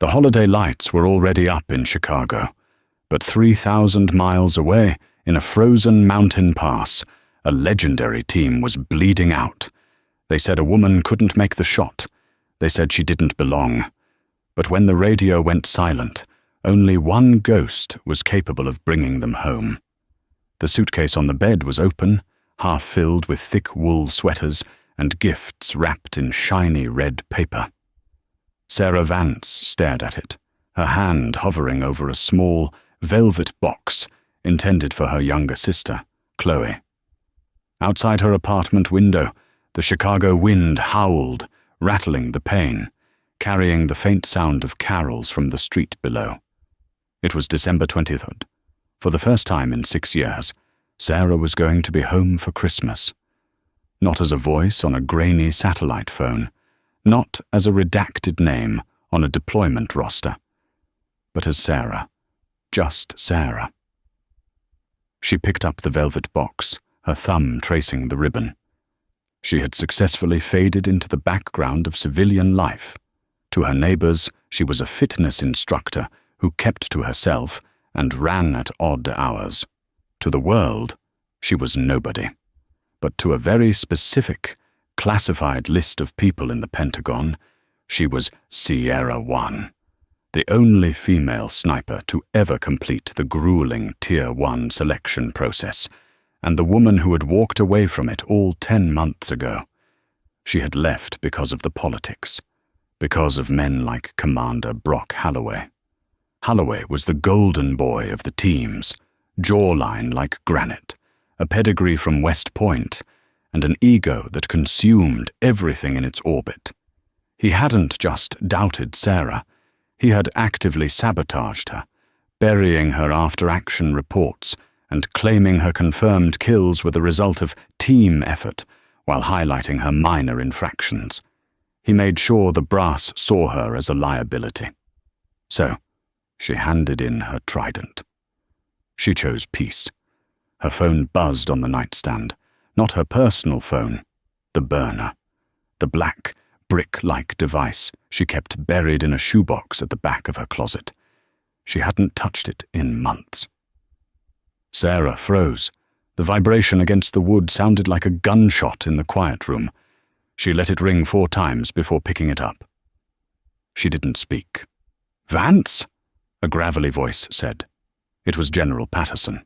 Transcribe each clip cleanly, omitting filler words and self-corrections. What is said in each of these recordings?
The holiday lights were already up in Chicago, but 3,000 miles away, in a frozen mountain pass, a legendary team was bleeding out. They said a woman couldn't make the shot. They said she didn't belong. But when the radio went silent, only one ghost was capable of bringing them home. The suitcase on the bed was open, half filled with thick wool sweaters and gifts wrapped in shiny red paper. Sarah Vance stared at it, her hand hovering over a small, velvet box intended for her younger sister, Chloe. Outside her apartment window, the Chicago wind howled, rattling the pane, carrying the faint sound of carols from the street below. It was December 23rd. For the first time in 6 years, Sarah was going to be home for Christmas. Not as a voice on a grainy satellite phone, not as a redacted name on a deployment roster, but as Sarah, just Sarah. She picked up the velvet box, her thumb tracing the ribbon. She had successfully faded into the background of civilian life. To her neighbors, she was a fitness instructor who kept to herself and ran at odd hours. To the world, she was nobody. But to a very specific, classified list of people in the Pentagon, she was Sierra One, the only female sniper to ever complete the grueling Tier 1 selection process, and the woman who had walked away from it all 10 months ago. She had left because of the politics, because of men like Commander Brock Holloway. Holloway was the golden boy of the teams, jawline like granite, a pedigree from West Point, and an ego that consumed everything in its orbit. He hadn't just doubted Sarah, he had actively sabotaged her, burying her after-action reports and claiming her confirmed kills were the result of team effort while highlighting her minor infractions. He made sure the brass saw her as a liability. So, she handed in her trident. She chose peace. Her phone buzzed on the nightstand, not her personal phone, the burner, the black, brick-like device she kept buried in a shoebox at the back of her closet. She hadn't touched it in months. Sarah froze. The vibration against the wood sounded like a gunshot in the quiet room. She let it ring 4 times before picking it up. She didn't speak. "Vance?" a gravelly voice said. It was General Patterson.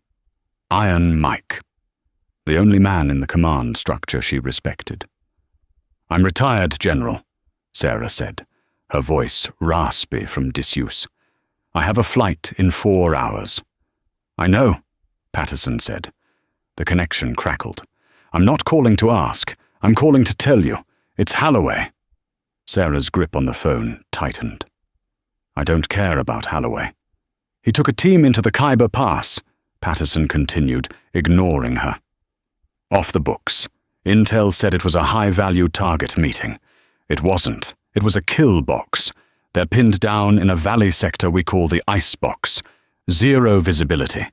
Iron Mike. The only man in the command structure she respected. "I'm retired, General," Sarah said, her voice raspy from disuse. "I have a flight in 4 hours." "I know," Patterson said. The connection crackled. "I'm not calling to ask. I'm calling to tell you. It's Holloway." Sarah's grip on the phone tightened. "I don't care about Holloway. He took a team into the Khyber Pass," Patterson continued, ignoring her. "Off the books. Intel said it was a high-value target meeting. It wasn't. It was a kill box. They're pinned down in a valley sector we call the Ice Box. 0 visibility.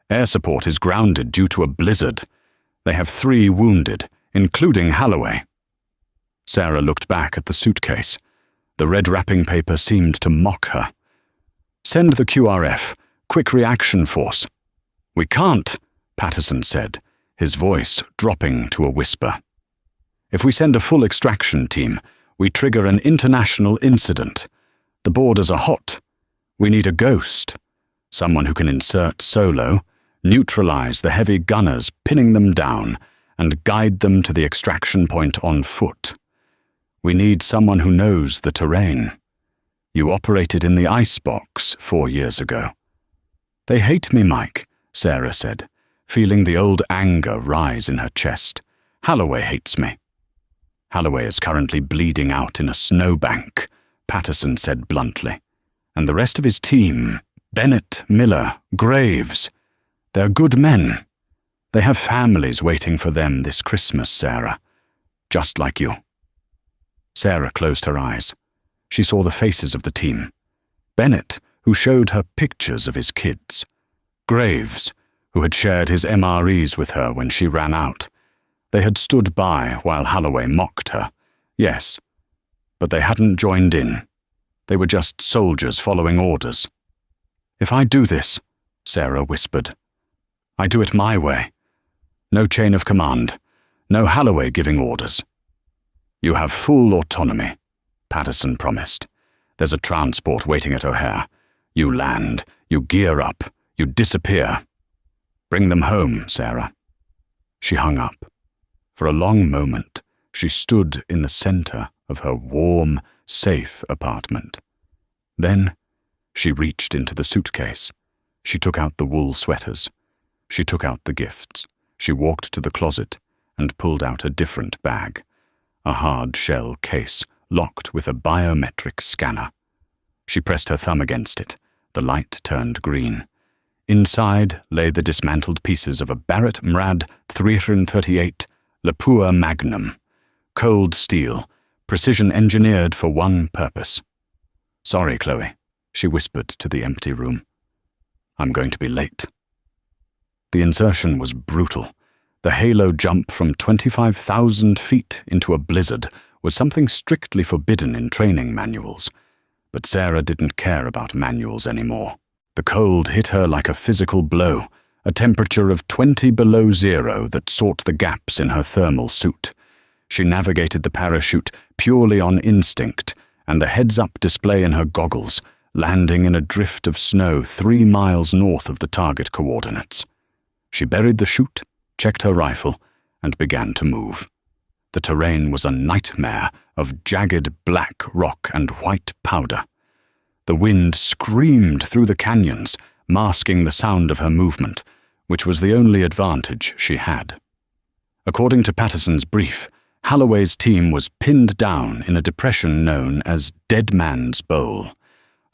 Air support is grounded due to a blizzard. They have 3 wounded, including Holloway." Sarah looked back at the suitcase. The red wrapping paper seemed to mock her. "Send the QRF, Quick Reaction Force." "We can't," Patterson said, his voice dropping to a whisper. "If we send a full extraction team, we trigger an international incident. The borders are hot. We need a ghost, someone who can insert solo, neutralize the heavy gunners pinning them down, and guide them to the extraction point on foot. We need someone who knows the terrain. You operated in the Ice Box 4 years ago." "They hate me, Mike," Sarah said, feeling the old anger rise in her chest. "Holloway hates me." "Holloway is currently bleeding out in a snowbank," Patterson said bluntly. "And the rest of his team, Bennett, Miller, Graves, they're good men. They have families waiting for them this Christmas, Sarah. Just like you." Sarah closed her eyes. She saw the faces of the team. Bennett, who showed her pictures of his kids. Graves, who had shared his MREs with her when she ran out. They had stood by while Holloway mocked her. Yes, but they hadn't joined in. They were just soldiers following orders. "If I do this," Sarah whispered, "I do it my way. No chain of command, no Holloway giving orders." "You have full autonomy," Patterson promised. "There's a transport waiting at O'Hare. You land, you gear up, you disappear. Bring them home, Sarah." She hung up. For a long moment, she stood in the center of her warm, safe apartment. Then, she reached into the suitcase. She took out the wool sweaters. She took out the gifts. She walked to the closet and pulled out a different bag, a hard-shell case locked with a biometric scanner. She pressed her thumb against it. The light turned green. Inside lay the dismantled pieces of a Barrett Mrad 338 Lapua Magnum, cold steel, precision-engineered for one purpose. "Sorry, Chloe," she whispered to the empty room. "I'm going to be late." The insertion was brutal. The halo jump from 25,000 feet into a blizzard was something strictly forbidden in training manuals. But Sarah didn't care about manuals anymore. The cold hit her like a physical blow, a temperature of 20 below zero that sought the gaps in her thermal suit. She navigated the parachute purely on instinct, and the heads-up display in her goggles, landing in a drift of snow 3 miles north of the target coordinates. She buried the chute, checked her rifle, and began to move. The terrain was a nightmare of jagged black rock and white powder. The wind screamed through the canyons, masking the sound of her movement, which was the only advantage she had. According to Patterson's brief, Holloway's team was pinned down in a depression known as Dead Man's Bowl.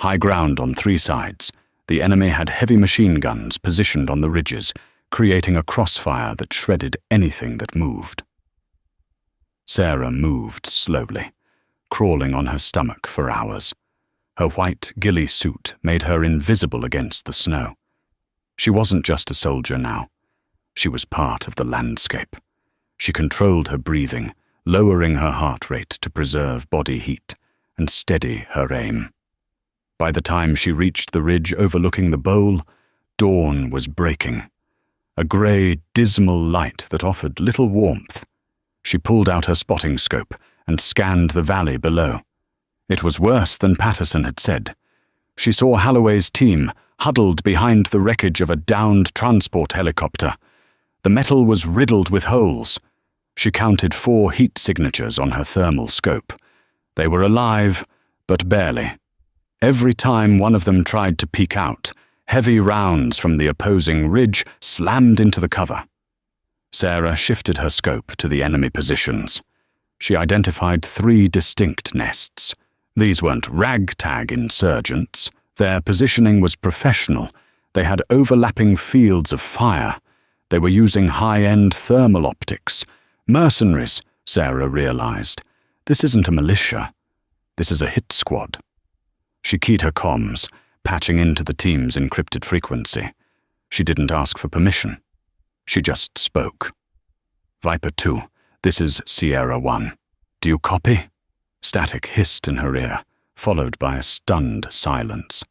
High ground on 3 sides, the enemy had heavy machine guns positioned on the ridges, creating a crossfire that shredded anything that moved. Sarah moved slowly, crawling on her stomach for hours. Her white ghillie suit made her invisible against the snow. She wasn't just a soldier now. She was part of the landscape. She controlled her breathing, lowering her heart rate to preserve body heat and steady her aim. By the time she reached the ridge overlooking the bowl, dawn was breaking. A grey, dismal light that offered little warmth. She pulled out her spotting scope and scanned the valley below. It was worse than Patterson had said. She saw Holloway's team huddled behind the wreckage of a downed transport helicopter. The metal was riddled with holes. She counted 4 heat signatures on her thermal scope. They were alive, but barely. Every time one of them tried to peek out, heavy rounds from the opposing ridge slammed into the cover. Sarah shifted her scope to the enemy positions. She identified 3 distinct nests. These weren't ragtag insurgents. Their positioning was professional. They had overlapping fields of fire. They were using high-end thermal optics. Mercenaries, Sarah realized. This isn't a militia. This is a hit squad. She keyed her comms, patching into the team's encrypted frequency. She didn't ask for permission. She just spoke. "Viper 2, this is Sierra 1. Do you copy?" Static hissed in her ear, followed by a stunned silence.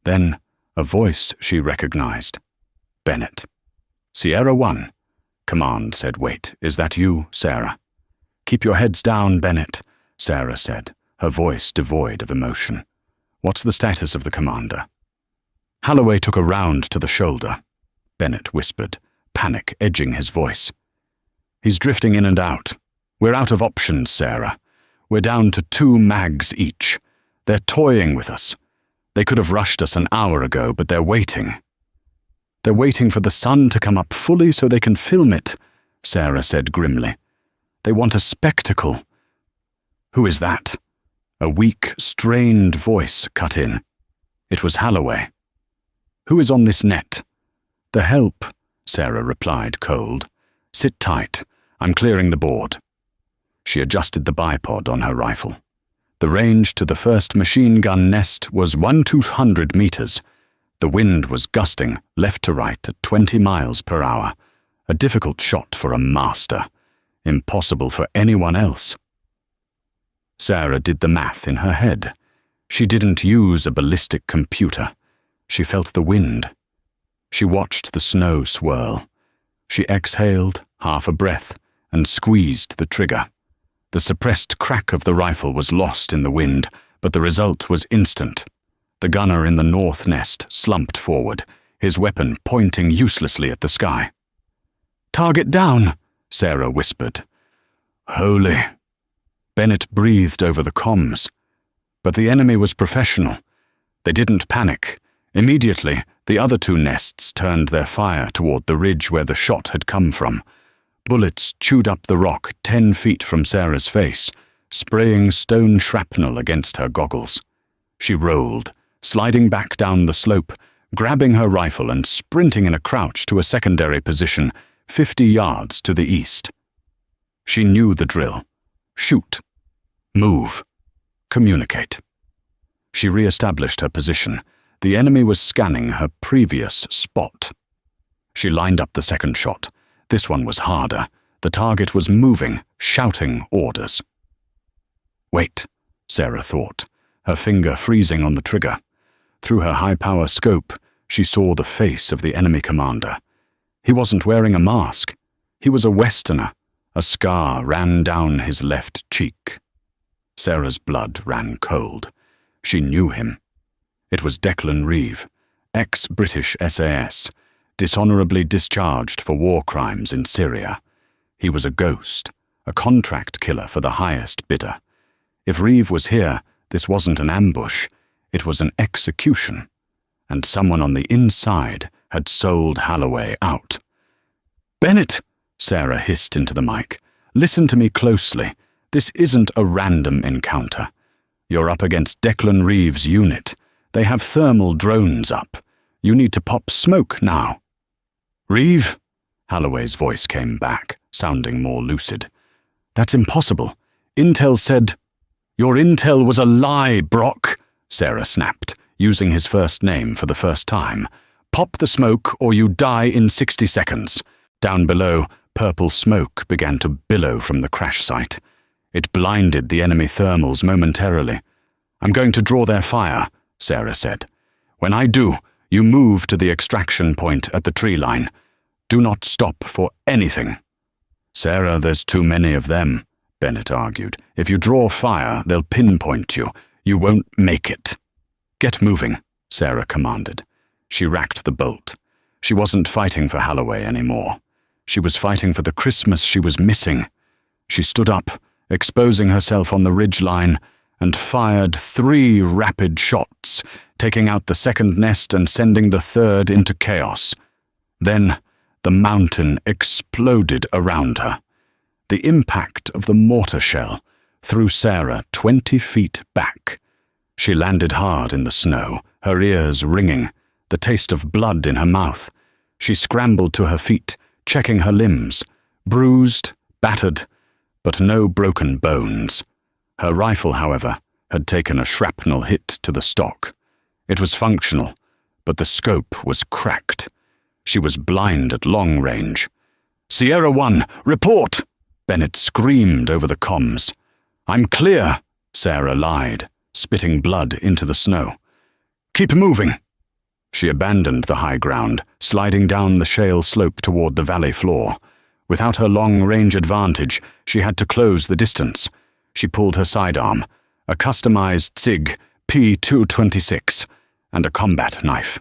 Then, a voice she recognized. Bennett. "Sierra 1. Command said, wait, is that you, Sarah?" "Keep your heads down, Bennett," Sarah said, her voice devoid of emotion. "What's the status of the commander?" "Holloway took a round to the shoulder," Bennett whispered, panic edging his voice. "He's drifting in and out. We're out of options, Sarah. We're down to 2 mags each. They're toying with us. They could have rushed us an hour ago, but they're waiting." "They're waiting for the sun to come up fully so they can film it," Sarah said grimly. "They want a spectacle." "Who is that?" A weak, strained voice cut in. It was Holloway. "Who is on this net?" "The help," Sarah replied cold. "Sit tight. I'm clearing the board." She adjusted the bipod on her rifle. The range to the first machine gun nest was 1,200 meters. The wind was gusting left to right at 20 miles per hour. A difficult shot for a master. Impossible for anyone else. Sarah did the math in her head. She didn't use a ballistic computer. She felt the wind. She watched the snow swirl. She exhaled, half a breath, and squeezed the trigger. The suppressed crack of the rifle was lost in the wind, but the result was instant. The gunner in the north nest slumped forward, his weapon pointing uselessly at the sky. "Target down," Sarah whispered. "Holy." Bennett breathed over the comms. But the enemy was professional. They didn't panic. Immediately, the other two nests turned their fire toward the ridge where the shot had come from. Bullets chewed up the rock 10 feet from Sarah's face, spraying stone shrapnel against her goggles. She rolled, sliding back down the slope, grabbing her rifle and sprinting in a crouch to a secondary position 50 yards to the east. She knew the drill. Shoot. Move. Communicate. She re-established her position. The enemy was scanning her previous spot. She lined up the second shot. This one was harder. The target was moving, shouting orders. "Wait," Sarah thought, her finger freezing on the trigger. Through her high-power scope, she saw the face of the enemy commander. He wasn't wearing a mask. He was a Westerner. A scar ran down his left cheek. Sarah's blood ran cold. She knew him. It was Declan Reeve, ex-British SAS, dishonorably discharged for war crimes in Syria. He was a ghost, a contract killer for the highest bidder. If Reeve was here, this wasn't an ambush, it was an execution. And someone on the inside had sold Holloway out. "Bennett," Sarah hissed into the mic, "listen to me closely. This isn't a random encounter. You're up against Declan Reeve's unit. They have thermal drones up. You need to pop smoke now." "Reeve?" Holloway's voice came back, sounding more lucid. "That's impossible. Intel said—" "Your intel was a lie, Brock," Sarah snapped, using his first name for the first time. "Pop the smoke or you die in 60 seconds. Down below, purple smoke began to billow from the crash site. It blinded the enemy thermals momentarily. "I'm going to draw their fire," Sarah said. "When I do, you move to the extraction point at the tree line. Do not stop for anything." "Sarah, there's too many of them," Bennett argued. "If you draw fire, they'll pinpoint you. You won't make it." "Get moving," Sarah commanded. She racked the bolt. She wasn't fighting for Holloway anymore. She was fighting for the Christmas she was missing. She stood up, exposing herself on the ridgeline, and fired 3 rapid shots, taking out the second nest and sending the third into chaos. Then, the mountain exploded around her. The impact of the mortar shell threw Sarah 20 feet back. She landed hard in the snow, her ears ringing, the taste of blood in her mouth. She scrambled to her feet, checking her limbs, bruised, battered, but no broken bones. Her rifle, however, had taken a shrapnel hit to the stock. It was functional, but the scope was cracked. She was blind at long range. "Sierra 1, report!" Bennett screamed over the comms. "I'm clear," Sarah lied, spitting blood into the snow. "Keep moving." She abandoned the high ground, sliding down the shale slope toward the valley floor. Without her long-range advantage, she had to close the distance. She pulled her sidearm, a customized SIG P226, and a combat knife.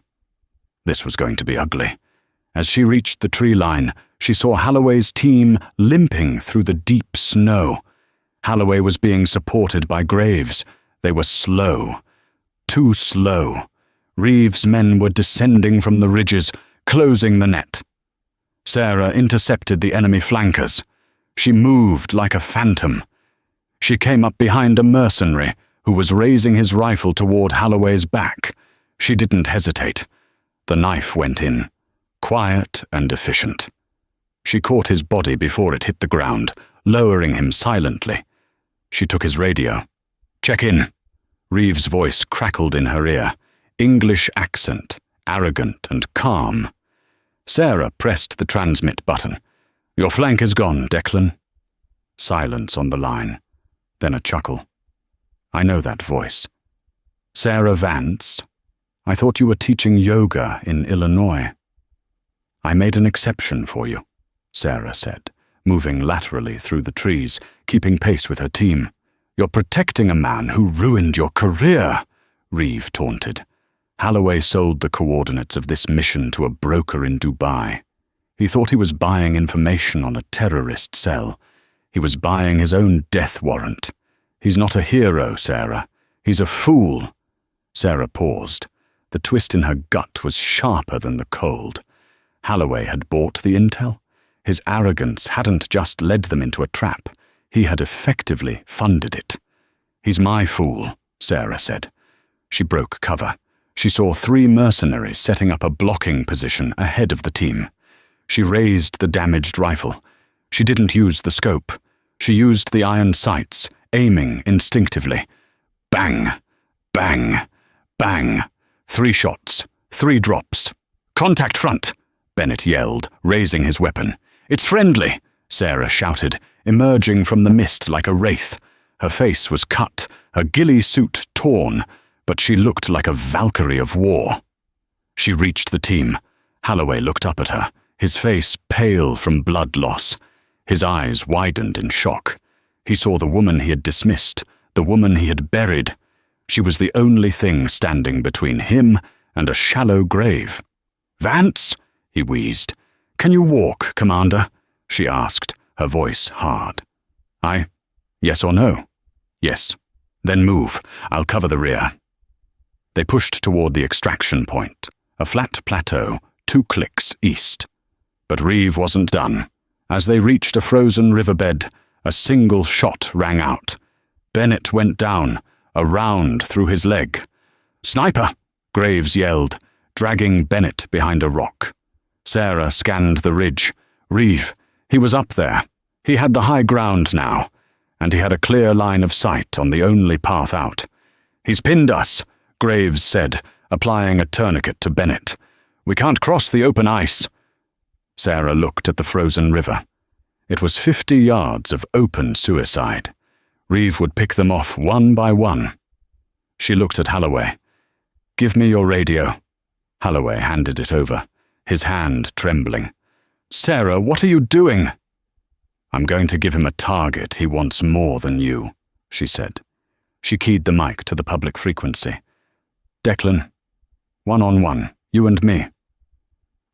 This was going to be ugly. As she reached the tree line, she saw Holloway's team limping through the deep snow. Holloway was being supported by Graves. They were slow. Too slow. Reeve's men were descending from the ridges, closing the net. Sarah intercepted the enemy flankers. She moved like a phantom. She came up behind a mercenary who was raising his rifle toward Holloway's back. She didn't hesitate. The knife went in, quiet and efficient. She caught his body before it hit the ground, lowering him silently. She took his radio. "Check in." Reeve's voice crackled in her ear. English accent, arrogant and calm. Sarah pressed the transmit button. "Your flank is gone, Declan." Silence on the line. Then a chuckle. "I know that voice." Sarah Vance? I thought you were teaching yoga in Illinois." "I made an exception for you," Sarah said, moving laterally through the trees, keeping pace with her team. "You're protecting a man who ruined your career," Reeve taunted. Holloway sold the coordinates of this mission to a broker in Dubai. He thought he was buying information on a terrorist cell. He was buying his own death warrant. "He's not a hero, Sarah. He's a fool." Sarah paused. The twist in her gut was sharper than the cold. Holloway had bought the intel. His arrogance hadn't just led them into a trap. He had effectively funded it. "He's my fool," Sarah said. She broke cover. She saw 3 mercenaries setting up a blocking position ahead of the team. She raised the damaged rifle. She didn't use the scope. She used the iron sights, aiming instinctively. Bang! Bang! Bang! 3 shots, 3 drops. "Contact front!" Bennett yelled, raising his weapon. "It's friendly!" Sarah shouted, emerging from the mist like a wraith. Her face was cut, her ghillie suit torn, but she looked like a Valkyrie of war. She reached the team. Holloway looked up at her, his face pale from blood loss. His eyes widened in shock. He saw the woman he had dismissed, the woman he had buried. She was the only thing standing between him and a shallow grave. "Vance?" he wheezed. "Can you walk, Commander?" she asked, her voice hard. Yes or no?" "Yes." "Then move. I'll cover the rear." They pushed toward the extraction point, a flat plateau 2 clicks east. But Reeve wasn't done. As they reached a frozen riverbed, a single shot rang out. Bennett went down, a round through his leg. "Sniper!" Graves yelled, dragging Bennett behind a rock. Sarah scanned the ridge. Reeve, he was up there. He had the high ground now, and he had a clear line of sight on the only path out. "He's pinned us," Graves said, applying a tourniquet to Bennett. "We can't cross the open ice." Sarah looked at the frozen river. It was 50 yards of open suicide. Reeve would pick them off one by one. She looked at Holloway. "Give me your radio." Holloway handed it over, his hand trembling. "Sarah, what are you doing?" "I'm going to give him a target he wants more than you," she said. She keyed the mic to the public frequency. "Declan, 1-on-1, you and me."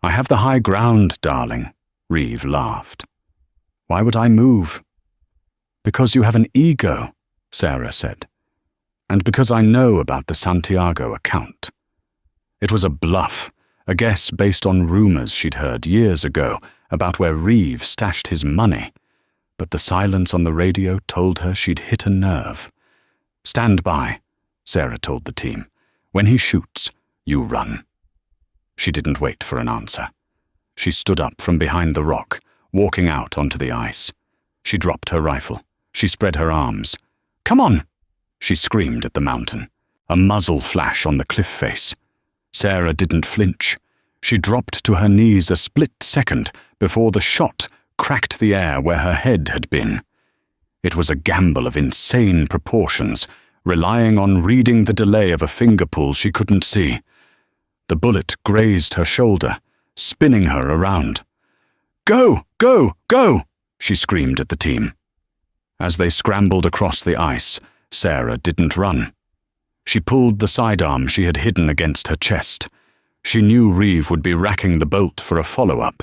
"I have the high ground, darling," Reeve laughed. "Why would I move?" "Because you have an ego," Sarah said. "And because I know about the Santiago account." It was a bluff, a guess based on rumors she'd heard years ago about where Reeve stashed his money. But the silence on the radio told her she'd hit a nerve. "Stand by," Sarah told the team. "When he shoots, you run." She didn't wait for an answer. She stood up from behind the rock, walking out onto the ice. She dropped her rifle. She spread her arms. "Come on!" she screamed at the mountain, a muzzle flash on the cliff face. Sarah didn't flinch. She dropped to her knees a split second before the shot cracked the air where her head had been. It was a gamble of insane proportions, relying on reading the delay of a finger pull she couldn't see. The bullet grazed her shoulder, spinning her around. "Go! Go! Go!" she screamed at the team. As they scrambled across the ice, Sarah didn't run. She pulled the sidearm she had hidden against her chest. She knew Reeve would be racking the bolt for a follow-up.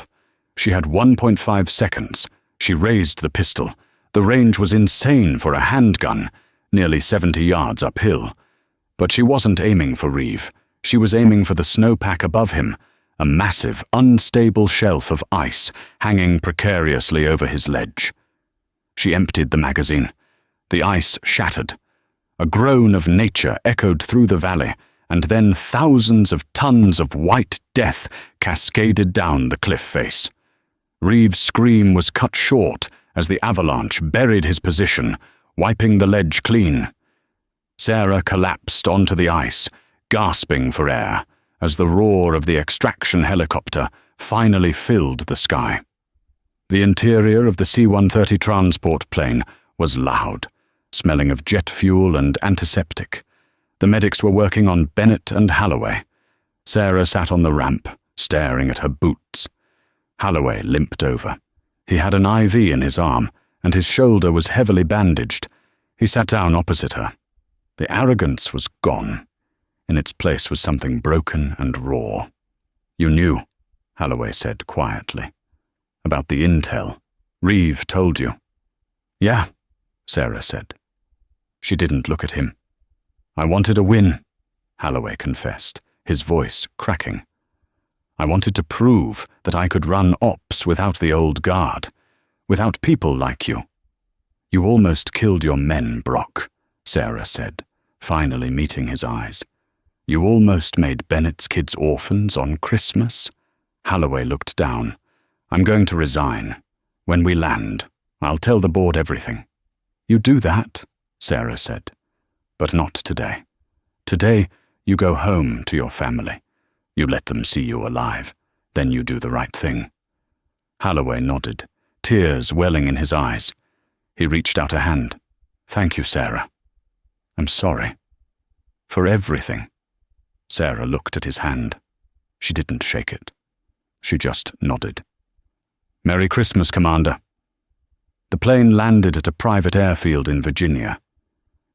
She had 1.5 seconds. She raised the pistol. The range was insane for a handgun, nearly 70 yards uphill. But she wasn't aiming for Reeve. She was aiming for the snowpack above him, a massive, unstable shelf of ice hanging precariously over his ledge. She emptied the magazine. The ice shattered. A groan of nature echoed through the valley, and then thousands of tons of white death cascaded down the cliff face. Reeve's scream was cut short as the avalanche buried his position, wiping the ledge clean. Sarah collapsed onto the ice, gasping for air, as the roar of the extraction helicopter finally filled the sky. The interior of the C-130 transport plane was loud, smelling of jet fuel and antiseptic. The medics were working on Bennett and Holloway. Sarah sat on the ramp, staring at her boots. Holloway limped over. He had an IV in his arm, and his shoulder was heavily bandaged. He sat down opposite her. The arrogance was gone. In its place was something broken and raw. "You knew," Holloway said quietly. "About the intel. Reeve told you." "Yeah," Sarah said. She didn't look at him. "I wanted a win," Holloway confessed, his voice cracking. "I wanted to prove that I could run ops without the old guard, without people like you." "You almost killed your men, Brock," Sarah said, finally meeting his eyes. "You almost made Bennett's kids orphans on Christmas." Holloway looked down. "I'm going to resign. When we land, I'll tell the board everything." "You do that," Sarah said. "But not today. Today, you go home to your family. You let them see you alive. Then you do the right thing." Holloway nodded, tears welling in his eyes. He reached out a hand. "Thank you, Sarah. I'm sorry. For everything." Sarah looked at his hand. She didn't shake it. She just nodded. "Merry Christmas, Commander." The plane landed at a private airfield in Virginia.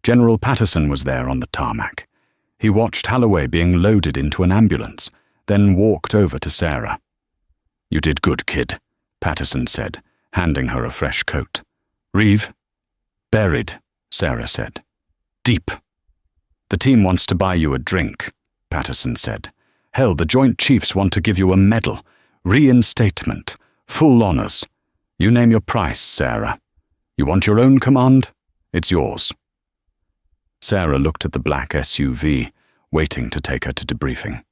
General Patterson was there on the tarmac. He watched Holloway being loaded into an ambulance, then walked over to Sarah. "You did good, kid," Patterson said, handing her a fresh coat. "Reeve?" "Buried," Sarah said. "Deep." "The team wants to buy you a drink," Patterson said. "Hell, the Joint Chiefs want to give you a medal, reinstatement, full honors. You name your price, Sarah. You want your own command? It's yours." Sarah looked at the black SUV, waiting to take her to debriefing.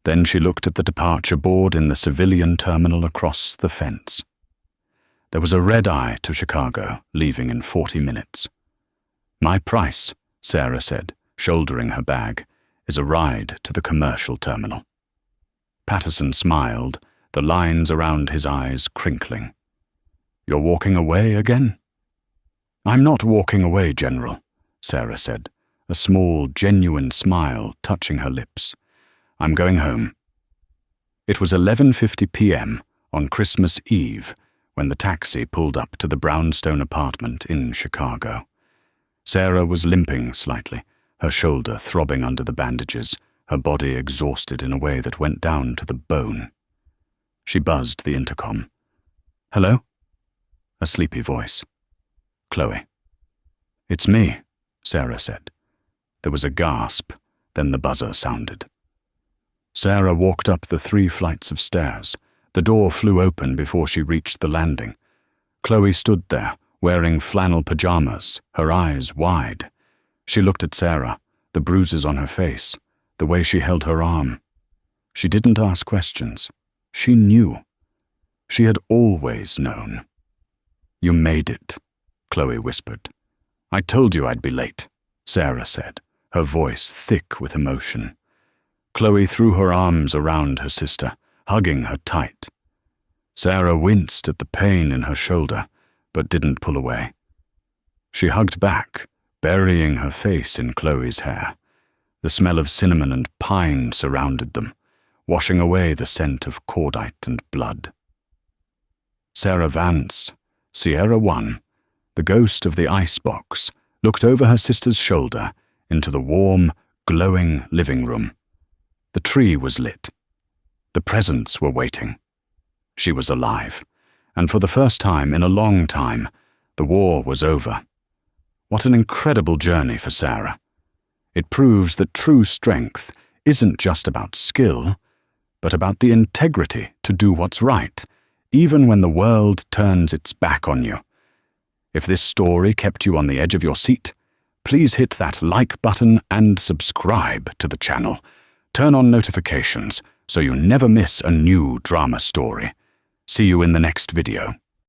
Then she looked at the departure board in the civilian terminal across the fence. There was a red-eye to Chicago, leaving in 40 minutes. "My price," Sarah said, shouldering her bag, "is a ride to the commercial terminal." Patterson smiled, the lines around his eyes crinkling. "You're walking away again?" "I'm not walking away, General," Sarah said, a small, genuine smile touching her lips. "I'm going home." It was 11:50 p.m. on Christmas Eve when the taxi pulled up to the brownstone apartment in Chicago. Sarah was limping slightly, her shoulder throbbing under the bandages, her body exhausted in a way that went down to the bone. She buzzed the intercom. "Hello?" A sleepy voice. "Chloe." "It's me," Sarah said. There was a gasp, then the buzzer sounded. Sarah walked up the 3 flights of stairs. The door flew open before she reached the landing. Chloe stood there, wearing flannel pajamas, her eyes wide. She looked at Sarah, the bruises on her face, the way she held her arm. She didn't ask questions. She knew. She had always known. "You made it," Chloe whispered. "I told you I'd be late," Sarah said, her voice thick with emotion. Chloe threw her arms around her sister, hugging her tight. Sarah winced at the pain in her shoulder, but didn't pull away. She hugged back, burying her face in Chloe's hair. The smell of cinnamon and pine surrounded them, washing away the scent of cordite and blood. Sarah Vance, Sierra 1, the ghost of the icebox, looked over her sister's shoulder into the warm, glowing living room. The tree was lit. The presents were waiting. She was alive, and for the first time in a long time, the war was over. What an incredible journey for Sarah. It proves that true strength isn't just about skill, but about the integrity to do what's right, even when the world turns its back on you. If this story kept you on the edge of your seat, please hit that like button and subscribe to the channel. Turn on notifications so you never miss a new drama story. See you in the next video.